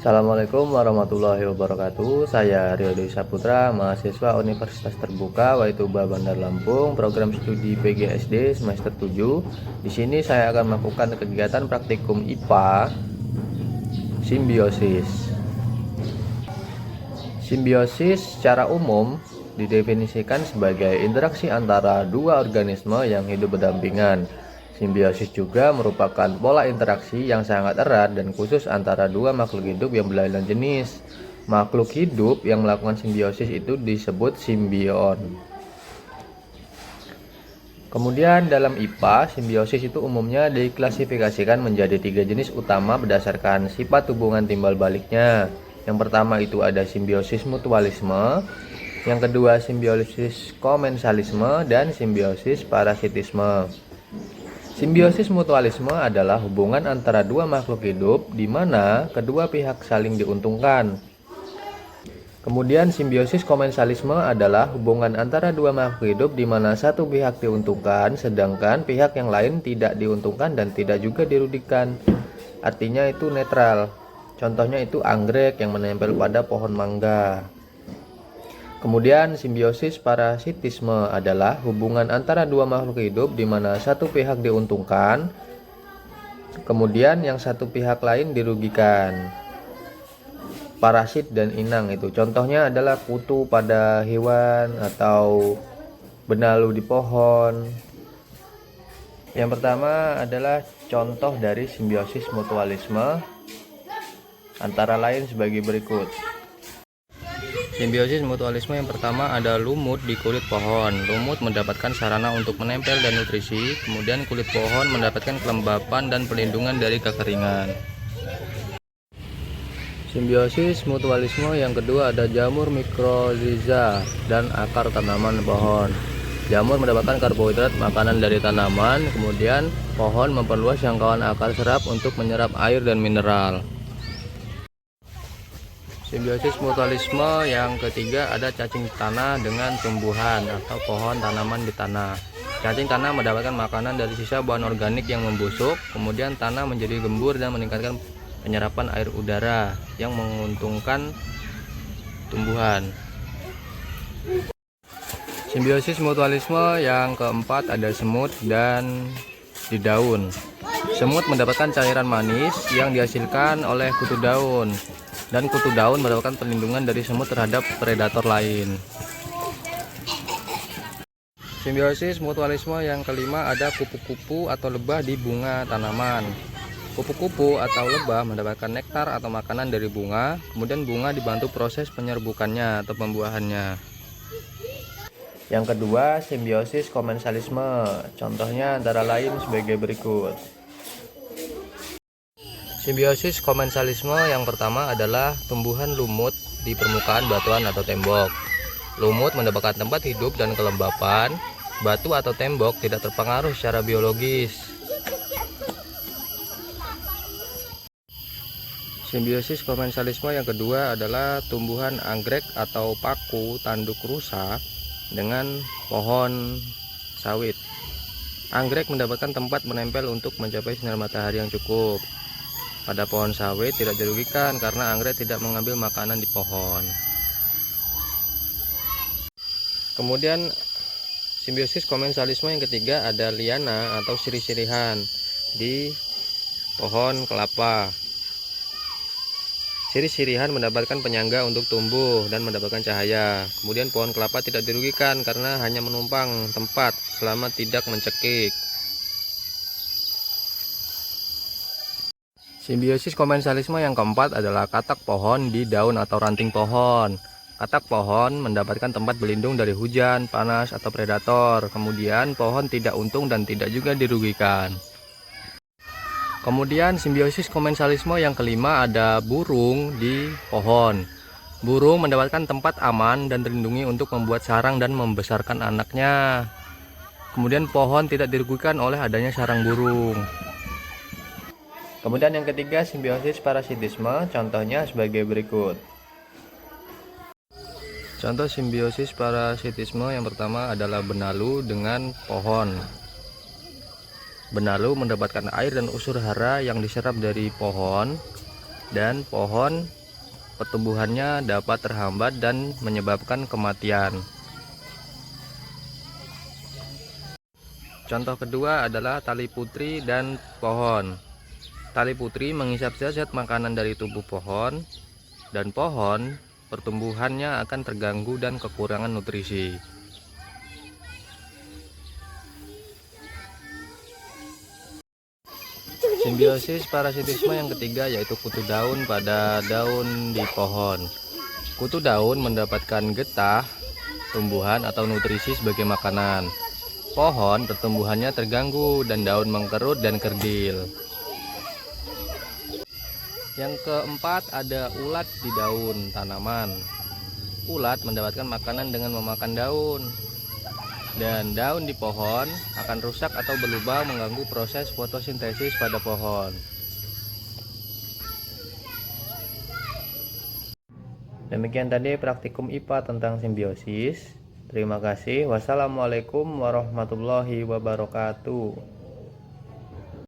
Assalamualaikum warahmatullahi wabarakatuh. Saya Rio Dewi Saputra, mahasiswa Universitas Terbuka Waituba Bandar Lampung, program studi PGSD semester 7. Di sini saya akan melakukan kegiatan praktikum IPA simbiosis. Simbiosis secara umum didefinisikan sebagai interaksi antara dua organisme yang hidup berdampingan. Simbiosis juga merupakan pola interaksi yang sangat erat dan khusus antara dua makhluk hidup yang berlainan jenis. Makhluk hidup yang melakukan simbiosis itu disebut simbion. Kemudian dalam IPA, simbiosis itu umumnya diklasifikasikan menjadi 3 jenis utama berdasarkan sifat hubungan timbal baliknya. Yang pertama itu ada simbiosis mutualisme, yang kedua simbiosis komensalisme, dan simbiosis parasitisme. Simbiosis mutualisme adalah hubungan antara dua makhluk hidup di mana kedua pihak saling diuntungkan. Kemudian simbiosis komensalisme adalah hubungan antara dua makhluk hidup di mana satu pihak diuntungkan sedangkan pihak yang lain tidak diuntungkan dan tidak juga dirugikan. Artinya itu netral. Contohnya itu anggrek yang menempel pada pohon mangga. Kemudian simbiosis parasitisme adalah hubungan antara dua makhluk hidup di mana satu pihak diuntungkan, kemudian yang satu pihak lain dirugikan. Parasit dan inang itu contohnya adalah kutu pada hewan atau benalu di pohon. Yang pertama adalah contoh dari simbiosis mutualisme antara lain sebagai berikut. Simbiosis mutualisme yang pertama ada lumut di kulit pohon. Lumut mendapatkan sarana untuk menempel dan nutrisi, kemudian kulit pohon mendapatkan kelembapan dan perlindungan dari kekeringan. Simbiosis mutualisme yang kedua ada jamur mikrorhiza dan akar tanaman pohon. Jamur mendapatkan karbohidrat makanan dari tanaman, kemudian pohon memperluas jangkauan akar serap untuk menyerap air dan mineral. Simbiosis mutualisme yang ketiga ada cacing tanah dengan tumbuhan atau pohon tanaman di tanah. Cacing tanah mendapatkan makanan dari sisa bahan organik yang membusuk, kemudian tanah menjadi gembur dan meningkatkan penyerapan air udara yang menguntungkan tumbuhan. Simbiosis mutualisme yang keempat ada semut dan di daun. Semut mendapatkan cairan manis yang dihasilkan oleh kutu daun. Dan kutu daun mendapatkan perlindungan dari semut terhadap predator lain. Simbiosis mutualisme yang kelima ada kupu-kupu atau lebah di bunga tanaman. Kupu-kupu atau lebah mendapatkan nektar atau makanan dari bunga, kemudian bunga dibantu proses penyerbukannya atau pembuahannya. Yang kedua, simbiosis komensalisme. Contohnya antara lain sebagai berikut. Simbiosis komensalisme yang pertama adalah tumbuhan lumut di permukaan batuan atau tembok. Lumut mendapatkan tempat hidup dan kelembapan. Batu atau tembok tidak terpengaruh secara biologis. Simbiosis komensalisme yang kedua adalah tumbuhan anggrek atau paku tanduk rusa dengan pohon sawit. Anggrek mendapatkan tempat menempel untuk mencapai sinar matahari yang cukup. Pada pohon sawit tidak dirugikan karena anggrek tidak mengambil makanan di pohon. Kemudian simbiosis komensalisme yang ketiga ada liana atau sirih-sirihan di pohon kelapa. Sirih-sirihan mendapatkan penyangga untuk tumbuh dan mendapatkan cahaya. Kemudian pohon kelapa tidak dirugikan karena hanya menumpang tempat selama tidak mencekik. Simbiosis komensalisme yang keempat adalah katak pohon di daun atau ranting pohon. Katak pohon mendapatkan tempat berlindung dari hujan, panas, atau predator. Kemudian pohon tidak untung dan tidak juga dirugikan. Kemudian simbiosis komensalisme yang kelima ada burung di pohon. Burung mendapatkan tempat aman dan terlindungi untuk membuat sarang dan membesarkan anaknya. Kemudian pohon tidak dirugikan oleh adanya sarang burung. Kemudian yang ketiga simbiosis parasitisme, contohnya sebagai berikut. Contoh simbiosis parasitisme yang pertama adalah benalu dengan pohon. Benalu mendapatkan air dan unsur hara yang diserap dari pohon, dan pohon pertumbuhannya dapat terhambat dan menyebabkan kematian. Contoh kedua adalah tali putri dan pohon. Tali putri menghisap zat-zat makanan dari tubuh pohon, dan pohon pertumbuhannya akan terganggu dan kekurangan nutrisi. Simbiosis parasitisme yang ketiga yaitu kutu daun pada daun di pohon. Kutu daun mendapatkan getah, tumbuhan atau nutrisi sebagai makanan. Pohon pertumbuhannya terganggu dan daun mengkerut dan kerdil. Yang keempat ada ulat di daun tanaman. Ulat mendapatkan makanan dengan memakan daun. Dan daun di pohon akan rusak atau berlubang mengganggu proses fotosintesis pada pohon. Demikian tadi praktikum IPA tentang simbiosis. Terima kasih. Wassalamualaikum warahmatullahi wabarakatuh.